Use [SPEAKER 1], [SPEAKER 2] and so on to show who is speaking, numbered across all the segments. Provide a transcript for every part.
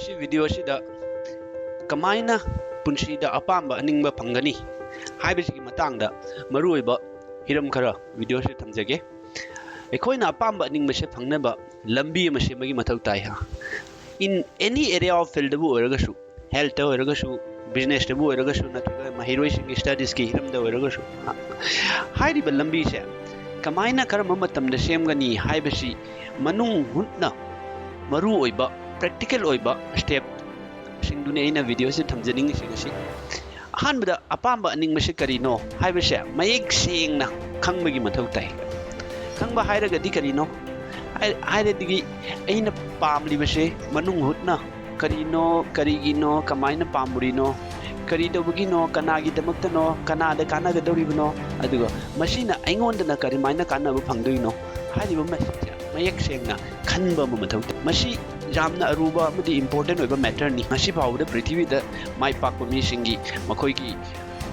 [SPEAKER 1] ꯁꯤ ꯚꯤꯗꯤꯑꯣꯁꯤꯗ ꯀꯃꯥꯏꯅ ꯄꯨꯟꯁꯤꯗ ꯑꯄꯥꯝꯕ ꯑꯅꯤꯡꯕ ꯐꯪꯒꯅꯤ ꯍꯥꯏꯕꯁꯤꯒꯤ ꯃꯇꯥꯡꯗ ꯃꯔꯨꯑꯣꯏꯕ ꯍꯤꯔꯝ ꯈꯔ ꯚꯤꯗꯤꯑꯣꯁꯤꯗ ꯊꯝꯖꯒꯦ. ꯑꯩꯈꯣꯏꯅ ꯑꯄꯥꯝꯕ ꯑꯅꯤꯡꯕꯁꯦ ꯐꯪꯅꯕ ꯂꯝꯕꯤ ꯑꯃ ꯁꯦꯝꯕꯒꯤ ꯃꯊꯧ ꯇꯥꯏ. ꯏꯟ ꯑꯦꯅꯤ ꯑꯦꯔꯤꯌꯥ ꯑꯣꯐ ꯐꯤꯜꯗꯕꯨ ꯑꯣꯏꯔꯒꯁꯨ, ꯍꯦꯜꯊꯇ ꯑꯣꯏꯔꯒꯁꯨ, ꯕꯤꯖꯤꯅꯦꯁꯇꯕꯨ ꯑꯣꯏꯔꯒꯁꯨ, ꯅꯠꯇ꯭ꯔꯒ ꯃꯍꯩꯔꯣꯏꯁꯤꯡꯒꯤ ꯁ꯭ꯇꯗꯤꯁꯀꯤ ꯍꯤꯔꯝꯗ ꯑꯣꯏꯔꯒꯁꯨ, ꯍꯥꯏꯔꯤꯕ ꯂꯝꯕꯤꯁꯦ ꯀꯃꯥꯏꯅ ꯀꯔꯝꯕ ꯃꯇꯝꯗ ꯁꯦꯝꯒꯅꯤ ꯍꯥꯏꯕꯁꯤ ꯃꯅꯨꯡ ꯍꯨꯠꯅ ꯃꯔꯨ ꯑꯣꯏꯕ ꯄ꯭ꯔꯦꯛꯇꯤꯀꯦꯜ ꯑꯣꯏꯕ ꯁ꯭ꯇꯦꯞꯁꯤꯡꯗꯨꯅꯤ ꯑꯩꯅ ꯚꯤꯗꯤꯑꯣꯁꯤ ꯊꯝꯖꯅꯤꯡꯉꯤꯁꯤ ꯉꯁꯤ. ꯑꯍꯥꯟꯕꯗ ꯑꯄꯥꯝꯕ ꯑꯅꯤꯡꯕꯁꯤ ꯀꯔꯤꯅꯣ ꯍꯥꯏꯕꯁꯦ ꯃꯌꯦꯛ ꯁꯦꯡꯅ ꯈꯪꯕꯒꯤ ꯃꯊꯧ ꯇꯥꯏ. ꯈꯪꯕ ꯍꯥꯏꯔꯒꯗꯤ ꯀꯔꯤꯅꯣ ꯍꯥꯏꯔꯗꯤ ꯑꯩꯅ ꯄꯥꯝꯂꯤꯕꯁꯦ ꯃꯅꯨꯡ ꯍꯨꯠꯅ ꯀꯔꯤꯅꯣ, ꯀꯔꯤꯒꯤꯅೋ, ꯀꯃꯥꯏꯅ ꯄꯥꯝꯃꯨꯔꯤꯅꯣ, ꯀꯔꯤꯗꯧꯕꯒꯤꯅꯣ, ꯀꯅꯥꯒꯤꯗꯃꯛꯇꯅꯣ, ꯀꯅꯥꯗ ꯀꯥꯟꯅꯒꯗꯧꯔꯤꯕꯅꯣ, ꯑꯗꯨꯒ ꯃꯁꯤꯅ ꯑꯩꯉꯣꯟꯗꯅ ꯀꯔꯝꯃꯥꯏꯅ ꯀꯥꯟꯅꯕ ꯐꯪꯗꯣꯏꯅꯣ ꯍꯥꯏꯔꯤꯕ ꯃꯁꯤꯡꯁꯦ ꯃꯌꯦꯛ ꯁꯦꯡꯅ ꯈꯟꯕ ꯑꯃ ꯃꯊꯧ ꯇꯥꯏ. ꯃꯁꯤ ꯌꯥꯝꯅ ꯑꯔꯨꯕ ꯑꯃꯗꯤ ꯏꯝꯄꯣꯔꯇꯦꯟ ꯑꯣꯏꯕ ꯃꯦꯇꯔꯅꯤ. ꯉꯁꯤ ꯐꯥꯎꯕꯗ ꯄ꯭ꯔꯤꯊꯤꯕꯤꯗ ꯃꯥꯏ ꯄꯥꯛꯄ ꯃꯤꯁꯤꯡꯒꯤ ꯃꯈꯣꯏꯒꯤ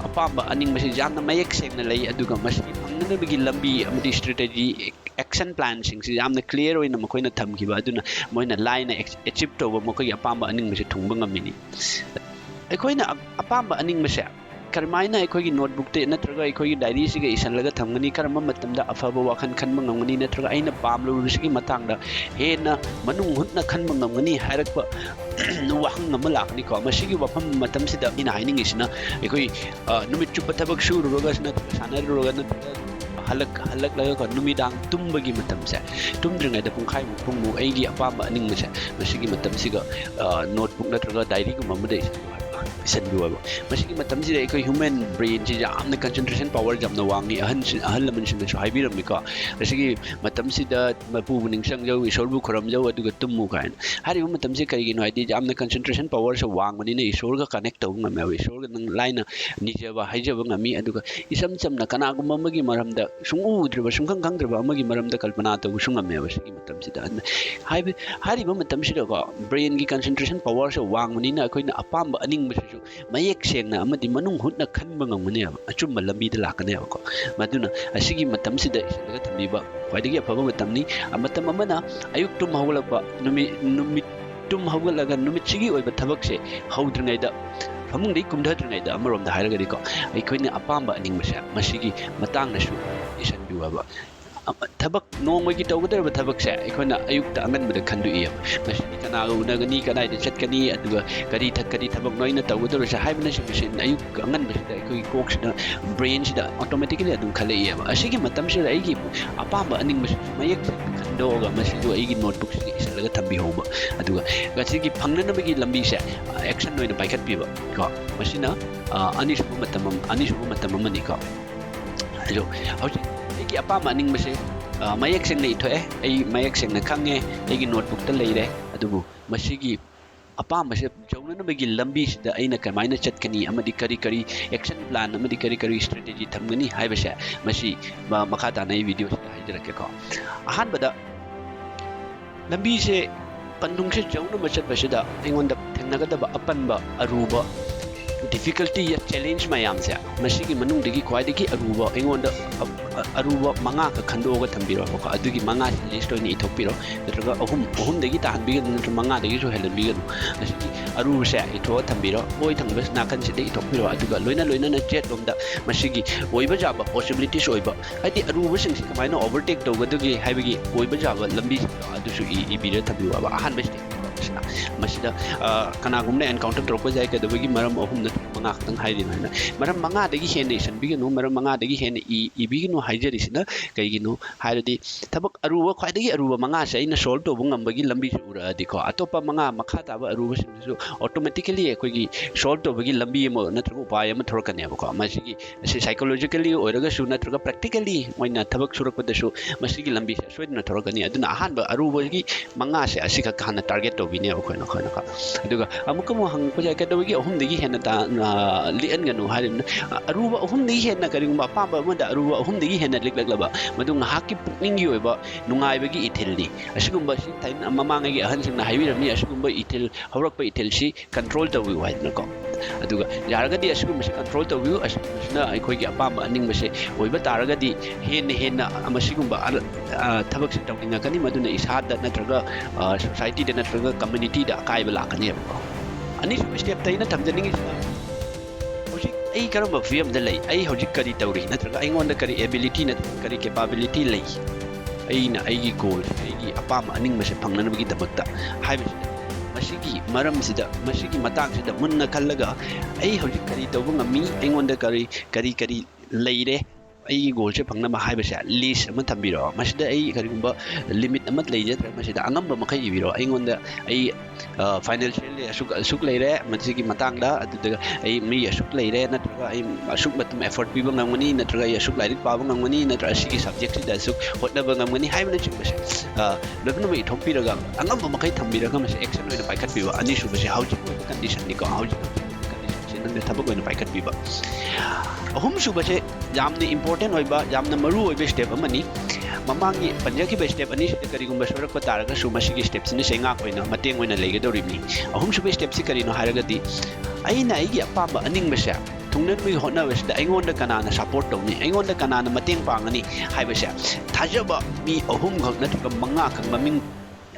[SPEAKER 1] ꯑꯄꯥꯝꯕ ꯑꯅꯤꯡꯕꯁꯤ ꯌꯥꯝꯅ ꯃꯌꯦꯛ ꯁꯦꯡꯅ ꯂꯩ. ꯑꯗꯨꯒ ꯃꯁꯤ ꯐꯪꯅꯅꯕꯒꯤ ꯂꯝꯕꯤ ꯑꯃꯗꯤ ꯁ꯭ꯇ꯭ꯔꯦꯇꯦꯖꯤ, ꯑꯦꯛꯁꯟ ꯄ꯭ꯂꯥꯟꯁꯤꯡꯁꯤ ꯌꯥꯝꯅ ꯀ꯭ꯂꯤꯌꯔ ꯑꯣꯏꯅ ꯃꯈꯣꯏꯅ ꯊꯝꯈꯤꯕ ꯑꯗꯨꯅ ꯃꯣꯏꯅ ꯂꯥꯏꯅ ꯑꯦꯆꯤꯞ ꯇꯧꯕ ꯃꯈꯣꯏꯒꯤ ꯑꯄꯥꯝꯕ ꯑꯅꯤꯡꯕꯁꯤ ꯊꯨꯡꯕ ꯉꯝꯃꯤꯅꯤ. ꯑꯩꯈꯣꯏꯅ ꯑꯄꯥꯝꯕ ꯑꯅꯤꯡꯕꯁꯦ ꯀꯔꯝꯃꯥꯏꯅ ꯑꯩꯈꯣꯏꯒꯤ ꯅꯣꯠꯕꯨꯛꯇ ꯅꯠꯇ꯭ꯔꯒ ꯑꯩꯈꯣꯏꯒꯤ ꯗꯥꯏꯔꯤꯁꯤꯒ ꯏꯁꯜꯂꯒ ꯊꯝꯒꯅꯤ, ꯀꯔꯝꯕ ꯃꯇꯝꯗ ꯑꯐꯕ ꯋꯥꯈꯜ ꯈꯟꯕ ꯉꯝꯒꯅꯤ,ꯅꯠꯇ꯭ꯔꯒ ꯑꯩꯅ ꯄꯥꯝꯂꯨꯕꯁꯤꯒꯤ ꯃꯇꯥꯡꯗ ꯍꯦꯟꯅ ꯃꯅꯨꯡ ꯍꯨꯠꯅ ꯈꯟꯕ ꯉꯝꯒꯅꯤ ꯍꯥꯏꯔꯛꯄ ꯋꯥꯍꯪ ꯑꯃ ꯂꯥꯛꯀꯅꯤꯀꯣ. ꯃꯁꯤꯒꯤ ꯋꯥꯐꯝ ꯃꯇꯝꯁꯤꯗ ꯑꯩꯅ ꯍꯥꯏꯅꯤꯡꯉꯤꯁꯤꯅ ꯑꯩꯈꯣꯏ ꯅꯨꯃꯤꯠ ꯆꯨꯞꯄ ꯊꯕꯛ ꯁꯨꯔꯨꯔꯒ ꯅꯠꯇ꯭ꯔꯒ ꯁꯥꯟꯅꯔꯨꯔꯒ ꯅꯠꯇ꯭ꯔꯒ ꯍꯜꯂꯛꯂꯒ ꯅꯨꯃꯤꯗꯥꯡ ꯇꯨꯝꯕꯒꯤ ꯃꯇꯝꯁꯦ, ꯇꯨꯝꯗ꯭ꯔꯤꯉꯩꯗ ꯄꯨꯡꯈꯥꯏꯃꯨꯛ ꯄꯨꯡꯃꯨꯛ ꯑꯩꯒꯤ ꯑꯄꯥꯝꯕ ꯑꯅꯤꯡꯕꯁꯦ ꯃꯁꯤꯒꯤ ꯃꯇꯝꯁꯤꯒ ꯅꯣꯠꯕꯨꯛ ꯅꯠꯇ꯭ꯔꯒ ꯗꯥꯏꯔꯤꯒꯨꯝꯕ ꯑꯃꯗ ꯏꯁꯟꯕꯤꯌꯨ. ꯃꯁꯤꯒꯤ ꯃꯇꯝꯁꯤꯗ ꯑꯩꯈꯣꯏ ꯍ꯭ꯌꯨꯃꯦꯟ ꯕ꯭ꯔꯦꯟꯁꯤ ꯌꯥꯝꯅ ꯀꯟꯁꯦꯟꯇ꯭ꯔꯦꯁꯟ ꯄꯋꯥꯔ ꯌꯥꯝꯅ ꯋꯥꯡꯉꯤ. ꯑꯍꯜ ꯂꯃꯟꯁꯤꯡꯅꯁꯨ ꯍꯥꯏꯕꯤꯔꯝꯃꯤꯀꯣ. ꯃꯁꯤꯒꯤ ꯃꯇꯝꯁꯤꯗ ꯃꯄꯨꯕꯨ ꯅꯤꯡꯁꯤꯡꯖꯧ, ꯏꯁꯣꯔꯕꯨ ꯈꯨꯔꯨꯝꯖꯧ, ꯑꯗꯨꯒ ꯇꯨꯝꯃꯨ ꯀꯥꯏꯅ ꯍꯥꯏꯔꯤꯕ ꯃꯇꯝꯁꯤ ꯀꯔꯤꯒꯤꯅꯣ ꯍꯥꯏꯗꯤ ꯌꯥꯝꯅ ꯀꯟꯁꯦꯟꯇ꯭ꯔꯦꯁꯟ ꯄꯋꯥꯔꯁꯦ ꯋꯥꯡꯕꯅꯤꯅ ꯏꯁꯣꯔꯒ ꯀꯅꯦꯛ ꯇꯧꯕ ꯉꯝꯃꯦꯕ. ꯏꯁꯣꯔꯒ ꯅꯪ ꯂꯥꯏꯅ ꯅꯤꯖꯕ ꯍꯥꯏꯖꯕ ꯉꯝꯃꯤ. ꯑꯗꯨꯒ ꯏꯆꯝ ꯆꯝꯅ ꯀꯅꯥꯒꯨꯝꯕ ꯑꯃꯒꯤ ꯃꯔꯝꯗ ꯁꯨꯡꯎ ꯎꯗ꯭ꯔꯤꯕ, ꯁꯨꯡꯈꯪ ꯈꯪꯗ꯭ꯔꯤꯕ ꯑꯃꯒꯤ ꯃꯔꯝꯗ ꯀꯜꯄꯅꯥ ꯇꯧꯕꯁꯨ ꯉꯝꯃꯦꯕ ꯁꯤꯒꯤ ꯃꯇꯝꯁꯤꯗ. ꯍꯥꯏꯔꯤꯕ ꯃꯇꯝꯁꯤꯗꯀꯣ ꯕ꯭ꯔꯦꯟꯒꯤ ꯀꯟꯁꯦꯟꯇ꯭ꯔꯦꯁꯟ ꯄꯋꯥꯔꯁꯦ ꯋꯥꯡꯕꯅꯤꯅ ꯑꯩꯈꯣꯏꯅ ꯑꯄꯥꯝꯕ ꯑꯅꯤꯡꯕꯁꯤꯁꯨ ꯃꯌꯦꯛ ꯁꯦꯡꯅ ꯑꯃꯗꯤ ꯃꯅꯨꯡ ꯍꯨꯠꯅ ꯈꯟꯕ ꯉꯝꯒꯅꯦꯕ, ꯑꯆꯨꯝꯕ ꯂꯝꯕꯤꯗ ꯂꯥꯛꯀꯅꯦꯕꯀꯣ. ꯃꯗꯨꯅ ꯑꯁꯤꯒꯤ ꯃꯇꯝꯁꯤꯗ ꯏꯁꯜꯂꯒ ꯊꯝꯕꯤꯕ ꯈ꯭ꯋꯥꯏꯗꯒꯤ ꯑꯐꯕ ꯃꯇꯝꯅꯤ. ꯃꯇꯝ ꯑꯃꯅ ꯑꯌꯨꯛ ꯇꯨꯝ ꯍꯧꯒꯠꯂꯛꯄ, ꯅꯨꯃꯤꯠ ꯇꯨꯝ ꯍꯧꯒꯠꯂꯒ ꯅꯨꯃꯤꯠꯁꯤꯒꯤ ꯑꯣꯏꯕ ꯊꯕꯛꯁꯦ ꯍꯧꯗ꯭ꯔꯤꯉꯩꯗ, ꯐꯃꯨꯡꯗꯒꯤ ꯀꯨꯝꯊꯗ꯭ꯔꯤꯉꯩꯗ ꯑꯃꯔꯣꯝꯗ ꯍꯥꯏꯔꯒꯗꯤꯀꯣ ꯑꯩꯈꯣꯏꯅ ꯑꯄꯥꯝꯕ ꯑꯅꯤꯡꯕꯁꯦ ꯃꯁꯤꯒꯤ ꯃꯇꯥꯡꯗꯁꯨ ꯏꯁꯟꯕꯤꯌꯨ. ꯊꯕꯛ ꯅꯣꯡꯃꯒꯤ ꯇꯧꯒꯗꯧꯔꯤꯕ ꯊꯕꯛꯁꯦ ꯑꯩꯈꯣꯏꯅ ꯑꯌꯨꯛꯇ ꯑꯉꯟꯕꯗ ꯈꯟꯗꯣꯛꯏꯕ. ꯃꯁꯤꯗꯤ ꯀꯅꯥꯒ ꯎꯅꯒꯅꯤ, ꯀꯗꯥꯏꯗ ꯆꯠꯀꯅꯤ, ꯑꯗꯨꯒ ꯀꯔꯤ ꯊꯕꯛꯅꯣ ꯑꯩꯅ ꯇꯧꯒꯗꯧꯔꯤꯁꯦ ꯍꯥꯏꯕꯅꯆꯤꯡꯕꯁꯤ ꯑꯌꯨꯛ ꯑꯉꯟꯕꯁꯤꯗ ꯑꯩꯈꯣꯏꯒꯤ ꯀꯣꯛꯁꯤꯗ, ꯕ꯭ꯔꯦꯟꯁꯤꯗ ꯑꯣꯇꯣꯃꯦꯇꯤꯀꯦꯂꯤ ꯑꯗꯨꯝ ꯈꯜꯂꯛꯏꯕ. ꯑꯁꯤꯒꯤ ꯃꯇꯝꯁꯤꯗ ꯑꯩꯒꯤ ꯑꯄꯥꯝꯕ ꯑꯅꯤꯡꯕꯁꯤꯁꯨ ꯃꯌꯦꯛ ꯁꯦꯡꯅ ꯈꯟꯗꯣꯛꯑꯒ ꯃꯁꯤꯁꯨ ꯑꯩꯒꯤ ꯅꯣꯠꯕꯨꯛꯁꯤꯗ ꯏꯁꯜꯂꯒ ꯊꯝꯕꯤꯍꯧꯕ. ꯑꯗꯨꯒ ꯃꯁꯤꯒꯤ ꯐꯪꯅꯅꯕꯒꯤ ꯂꯝꯕꯤꯁꯦ ꯑꯦꯛꯁꯟ ꯑꯣꯏꯅ ꯄꯥꯏꯈꯠꯄꯤꯕ ꯀꯣ. ꯃꯁꯤꯅ ꯑꯅꯤꯁꯨꯕ ꯃꯇꯝ ꯑꯃꯅꯤꯀꯣ. ꯑꯗꯣ ꯍꯧꯖꯤꯛ ꯑꯩꯒꯤ ꯑꯄꯥꯝꯕ ꯑꯅꯤꯡꯕꯁꯦ ꯃꯌꯦꯛ ꯁꯦꯡꯅ ꯏꯊꯣꯛꯑꯦ, ꯑꯩ ꯃꯌꯦꯛ ꯁꯦꯡꯅ ꯈꯪꯉꯦ, ꯑꯩꯒꯤ ꯅꯣꯠꯕꯨꯛꯇ ꯂꯩꯔꯦ. ꯑꯗꯨꯕꯨ ꯃꯁꯤꯒꯤ ꯑꯄꯥꯝꯕꯁꯦ ꯌꯧꯅꯅꯕꯒꯤ ꯂꯝꯕꯤꯁꯤꯗ ꯑꯩꯅ ꯀꯃꯥꯏꯅ ꯆꯠꯀꯅꯤ, ꯑꯃꯗꯤ ꯀꯔꯤ ꯑꯦꯛꯁꯟ ꯄ꯭ꯂꯥꯟ ꯑꯃꯗꯤ ꯀꯔꯤ ꯁ꯭ꯇ꯭ꯔꯦꯇꯦꯖꯤ ꯊꯝꯒꯅꯤ ꯍꯥꯏꯕꯁꯦ ꯃꯁꯤ ꯃꯈꯥ ꯇꯥꯅ ꯑꯩ ꯚꯤꯗꯤꯑꯣꯁꯤꯗ ꯍꯥꯏꯖꯔꯛꯀꯦꯀꯣ. ꯑꯍꯥꯟꯕꯗ ꯂꯝꯕꯤꯁꯦ ꯄꯟꯊꯨꯡꯁꯦ ꯌꯧꯅꯕ ꯆꯠꯄꯁꯤꯗ ꯑꯩꯉꯣꯟꯗ ꯊꯦꯡꯅꯒꯗꯕ ꯑꯄꯟꯕ, ꯑꯔꯨꯕ, ꯗꯤꯐꯤꯀꯜꯇꯤ, ꯆꯦꯂꯦꯟꯖ ꯃꯌꯥꯝꯁꯦ ꯃꯁꯤꯒꯤ ꯃꯅꯨꯡꯗꯒꯤ ꯈ꯭ꯋꯥꯏꯗꯒꯤ ꯑꯔꯨꯕ ꯑꯩꯉꯣꯟꯗ ꯑꯔꯨꯕ 5ꯈꯛ ꯈꯟꯗꯣꯛꯑꯒ ꯊꯝꯕꯤꯔꯣꯕꯀꯣ. ꯑꯗꯨꯒꯤ 5ꯁꯤ ꯂꯤꯁꯠ ꯑꯣꯏꯅ ꯏꯊꯣꯛꯄꯤꯔꯣ, ꯅꯠꯇ꯭ꯔꯒ ꯑꯍꯨꯝꯗꯒꯤ ꯇꯥꯍꯟꯕꯤꯒꯅꯨ, ꯅꯠꯇ꯭ꯔꯒ 5ꯗꯒꯤꯁꯨ ꯍꯦꯜꯍꯟꯕꯤꯒꯅꯨ. ꯑꯁꯤꯒꯤ ꯑꯔꯨꯕꯁꯦ ꯏꯊꯣꯛꯑ ꯊꯝꯕꯤꯔꯣ. ꯑꯣꯏ ꯊꯪꯕ ꯅꯥꯀꯟꯁꯤꯗ ꯏꯊꯣꯛꯄꯤꯔꯣ. ꯑꯗꯨꯒ ꯂꯣꯏꯅꯅ ꯖꯦꯠꯂꯣꯝꯗ ꯃꯁꯤꯒꯤ ꯑꯣꯏꯕ ꯌꯥꯕ ꯄꯣꯁꯤꯕꯤꯂꯤꯇꯤꯁ ꯑꯣꯏꯕ, ꯍꯥꯏꯗꯤ ꯑꯔꯨꯕꯁꯤꯡꯁꯤ ꯀꯃꯥꯏꯅ ꯑꯣꯚꯔꯇꯦꯛ ꯇꯧꯒꯗꯒꯦ ꯍꯥꯏꯕꯒꯤ ꯑꯣꯏꯕ ꯌꯥꯕ ꯂꯝꯕꯤꯁꯤꯡꯗꯣ ꯑꯗꯨꯁꯨ ꯏꯕꯤꯔ ꯊꯝꯕꯤꯌꯨꯕ. ꯑꯍꯥꯟꯕ ꯁ꯭ꯇꯦꯞꯁꯤꯅ ꯃꯁꯤꯗ ꯀꯅꯥꯒꯨꯝꯕꯅ ꯑꯦꯟꯀꯥꯎꯟꯇꯔ ꯇꯧꯔꯛꯄ ꯌꯥꯏ. ꯀꯩꯗꯧꯕꯒꯤ ꯃꯔꯝ 3 ꯅꯠꯇ꯭ꯔꯒ 5 ꯈꯛꯇꯪ ꯍꯥꯏꯔꯤꯅꯣ ꯍꯥꯏꯅ ꯃꯔꯝ 5ꯗꯒꯤ ꯍꯦꯟꯅ ꯏꯁꯟꯕꯤꯒꯅꯨ, ꯃꯔꯝ 5ꯗꯒꯤ ꯍꯦꯟꯅ ꯏꯕꯤꯒꯅꯨ ꯍꯥꯏꯖꯔꯤꯁꯤꯅ ꯀꯩꯒꯤꯅꯣ ꯍꯥꯏꯔꯗꯤ ꯈ꯭ꯋꯥꯏꯗꯒꯤ ꯑꯔꯨꯕ 5ꯁꯦ ꯑꯩꯅ ꯁꯣꯜቭ ꯇꯧꯕ ꯉꯝꯕꯒꯤ ꯂꯝꯕꯤꯁꯤ ꯎꯔꯛꯑꯗꯤꯀꯣ ꯑꯇꯣꯞꯄ 5 ꯃꯈꯥ ꯇꯥꯕ ꯑꯔꯨꯕꯁꯤꯡꯁꯤꯁꯨ ꯑꯣꯇꯣꯃꯦꯇꯤꯀꯦꯂꯤ ꯑꯩꯈꯣꯏꯒꯤ ꯁꯣꯜቭ ꯇꯧꯕꯒꯤ ꯂꯝꯕꯤ ꯑꯃ ꯅꯠꯇ꯭ꯔꯒ ꯎꯄꯥꯏ ꯑꯃ ꯊꯣꯔꯛꯀꯅꯦꯕꯀꯣ. ꯑꯁꯤ ꯁꯥꯏꯀꯣꯂꯣꯖꯤꯀꯦꯜꯂꯤ ꯑꯣꯏꯔꯒꯁꯨ ꯅꯠꯇ꯭ꯔꯒ ꯄ꯭ꯔꯦꯛꯇꯤꯀꯦꯜꯂꯤ ꯃꯣꯏꯅ ꯊꯕꯛ ꯁꯨꯔꯛꯄꯗꯁꯨ ꯃꯁꯤꯒꯤ ꯂꯝꯕꯤꯁꯦ ꯁꯣꯏꯗꯅ ꯊꯣꯔꯛꯀꯅꯤ. ꯑꯗꯨꯅ ꯑꯍꯥꯟꯕ ꯑꯔꯨꯕꯒꯤ 5ꯁꯦ ꯑꯁꯤꯈꯛ ꯍꯥꯟꯅ ꯇꯥꯔꯒꯦꯠ ꯇꯧꯕꯤꯅꯦꯕ ꯑꯩꯈꯣꯏꯅꯀꯣ. ꯑꯗꯨꯒ ꯑꯃꯨꯛ ꯍꯪꯉꯛꯄ ꯌꯥꯏ, ꯀꯩꯗꯧꯕꯒꯤ 3ꯗꯒꯤ ꯍꯦꯟꯅ ꯂꯤꯛꯍꯟꯒꯅꯨ ꯍꯥꯏꯔꯤꯕꯅ ꯑꯔꯨꯕ 3ꯗꯒꯤ ꯍꯦꯟꯅ ꯀꯔꯤꯒꯨꯝꯕ ꯑꯄꯥꯝꯕ ꯑꯃꯗ ꯑꯔꯨꯕ 3ꯗꯒꯤ ꯍꯦꯟꯅ ꯂꯤꯛꯂꯛꯂꯕ ꯃꯗꯨ ꯉꯥꯏꯍꯥꯛꯀꯤ ꯄꯨꯛꯅꯤꯡꯒꯤ ꯑꯣꯏꯕ ꯅꯨꯡꯉꯥꯏꯕꯒꯤ ꯏꯊꯤꯜꯅꯤ. ꯑꯁꯤꯒꯨꯝꯕ ꯃꯃꯥꯡꯉꯩꯒꯤ ꯑꯍꯟꯁꯤꯡꯅ ꯍꯥꯏꯕꯤꯔꯝꯃꯤ, ꯑꯁꯤꯒꯨꯝꯕ ꯍꯧꯔꯛꯄ ꯏꯊꯤꯜꯁꯤ ꯀꯟꯇ꯭ꯔꯣꯜ ꯇꯧꯕꯤꯌꯨ ꯍꯥꯏꯗꯅꯀꯣ. aduga yaragadi asugum se control tawbiu asna akhoi gi apam aning base oiba taragadi henna amasigumba thabak se tawninga kani maduna isada natraga society da natraga community da kaiba lakani ani step taina tamjaningi hojik ai karamba VM da lai ai hojik kari tawri natraga ai ngonda kari ability na kari capability lai ai na ai gi goal ai gi apam aning base phangnana bagi damakta haibi masigi maram sida masigi matang sida munna kallaga ai hojik kari tawbu ngami ai ngonda kari leire ai goal se phangna ma haiba sa list ama thambiro masida ai karigumba limit ama leije masida angamba makai ibiro ai ngonda ai financially asuk leire masigi matang da adudaga ai mi asuk leire natraga ai asuk matum effort piba ngangani natraga ai asuk lairik paba ngangani natraga sigi subject da asuk hotnaba ngangani haibna chingba sa lebna mai thopiraga angamba makai thambiraga mas action oina paikat piba ani suba se hauji condition ni ko hauji condition se nang thabak oina paikat piba ahum suba se yamna important oiba yamna maru oiba step amani mamangi panjaki ba step ani sida karigumba sorak pa taraga sumasigi steps ni senga koina mateng oina legadorimi ahum suba step si karino haragadi aina aigi apamba aning basa thungnan mi hotna basa aingonda kanana support tawni aingonda kanana mateng pangani haibasa thajaba mi ahum khak natuka manga khak maming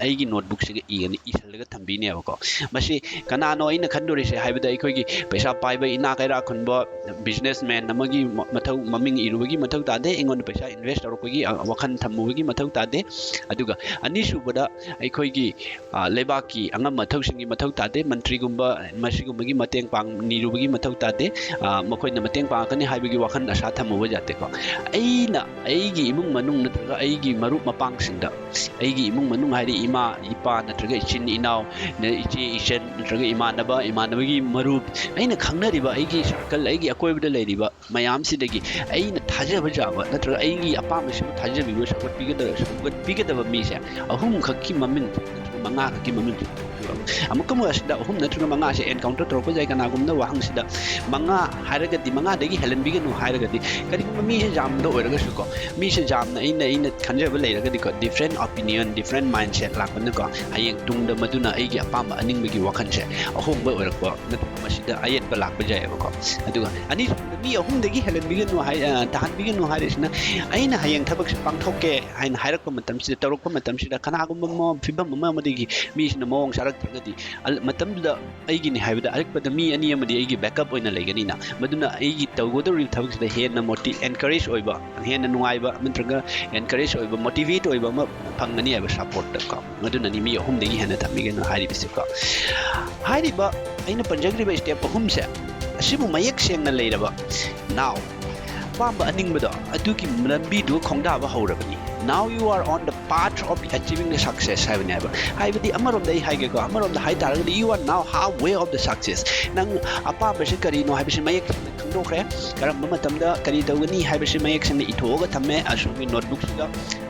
[SPEAKER 1] aigi notebook se igani isalga thambine abako masi kanano aina khandori se haibada aikogi paisa paiba ina kaira khunba businessman namagi mathau maming irubagi mathau tade engon paisa invest arokogi wakhan thamubagi mathau tade aduga ani subada aikogi lebaki angam mathau singi mathau tade mantri gumba masi gumbagi mateng pang nirubagi mathau tade makoi na mateng pang kani haibagi wakhan asa thamuba jate ko aina aigi imung manung natraga aigi marup mapang singda aigi imung manung hairi ima ipa natraga ichin inau na ichi ishen natraga imanabagi marup aina khangnariba aigi circle aigi akoibda leiriba mayam sidagi aina thajaba jaba natraga aigi apama sibu thajabibo sabat pigada mi se ahum khakki mamin manga khakki mamin amukamu asida ahum natraga manga se encounter torko jai kana gumna wahang sida manga haragadi manga dagi helen biganu haragadi kari mi se jamda oiraga suko mi se jamna ina khanjaba leiragadi ko different opinion different mindset lakna ko ayeng tungda maduna aigi apamba aningbagi wakhan se ahum ba oirakwa natraga masida ayet ba lakba jai ko aduga ani mi ahum dagi helen biganu tahan biganu harisna aina hayeng thabak se pangthokke hain hairakpa matam sida torokpa matam sida kana gumba mo fibam ma madigi mi sina mong sarak thagadi matamda aigi ni haibada arikpada mi ani amadi aigi backup oina legani na maduna aigi tawgodori thabak sida hena encourage oiba hena nuaiba mantraga encourage oiba motivate oiba ma phangani aba support ko maduna ni mi ahum degi hena thamigena hari bisiko hariba aina panjagriba step ahum se asibu mayak sengna leiraba now pamba aningbada aduki lambi du khongda ba horabani now you are on the path of achieving the success haibadi amarom dai haige ko amarom da hai taragadi you are now halfway of the success nang apa basi kari no haibasi mayak khangdo khre karam matamda kari dawani haibasi mayak sing ithoga thamme asumi notebook siga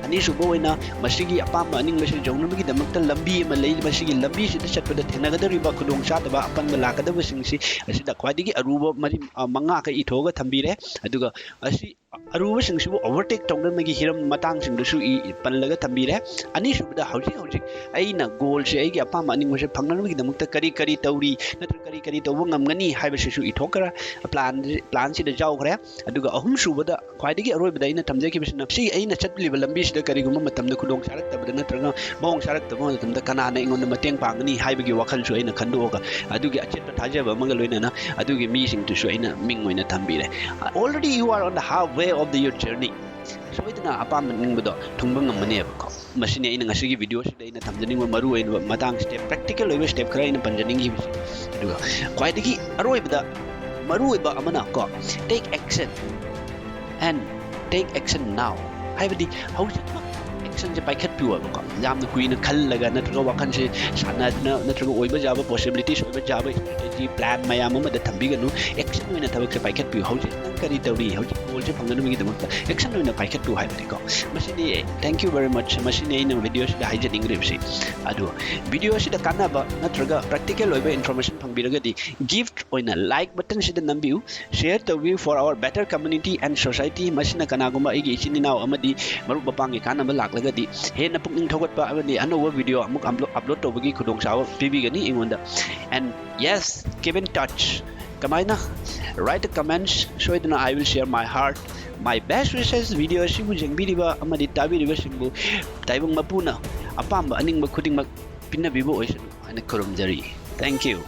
[SPEAKER 1] ani subo oina masigi apa aning basi jongnamagi damakta lambi ma lei masigi lambi sida chatpada thenagadari ba khudong chadaba apan balakadaba singsi asida khwadigi aruba mari manga ka ithoga thambire aduga asi aruba singsibu overtake tongdamagi hiram matang singdusu I panlaga thambire ani subada hauji aina goal se aigi apama aning mase phangnamagi damakta kari tauri natra kari tawu ngamgani haibasisu ithokara plan sida jaw khare aduga ahum subada khwaidigi aroibada aina thamjaki bisna si aina chatliba lambi sida kariguma matamda khudong sarak tabada natraga bong sarak tabada matamda kanana ingon mateng pangani haibagi wakhal su aina khandoga adugi acheta thajaba amanga loinana adugi mi sing tu su aina ming oina thambire already you are on the halfway of your journey so idna apam ningbodo thungba ngamane ba masine ina ngasigi video sida ina thamjaning maru oina matang step practical oiba step khara ina panjaning gi aduga kwaidagi aroibada maru oiba amana ko take action and take action now haibadi hausit action je paikhat piwa ko yamna kuina khallaga natraga wakhan se sanadna natraga oiba jaba possibilities oiba jaba strategy plan mayam ma da thambiganu action oina thabak se paikhat piwa hausit nang kari tawri hausit goal je phanganu mi damakta action oina paikhat piwa haibadi ko masini thank you very much masini ina video sida haijaning ribsi adu video sida kanaba natraga practical oiba information phangbiragadi gift oina like button sida nambiu share the view for our better community and society masina kanaguma igi ichininau amadi maru bapangi kanaba laklagadi hena pukning thogatpa amadi anowa video amuk upload tobagi khudong sawa pibigani ingonda and yes keep in touch kamaina write the comments soidana I will share my heart my best wishes video asibu jengbiriba amadi tabiriba singbu taibung mapuna apamba aningba khudingmak pinnabibo oisanu ana kurumjari thank you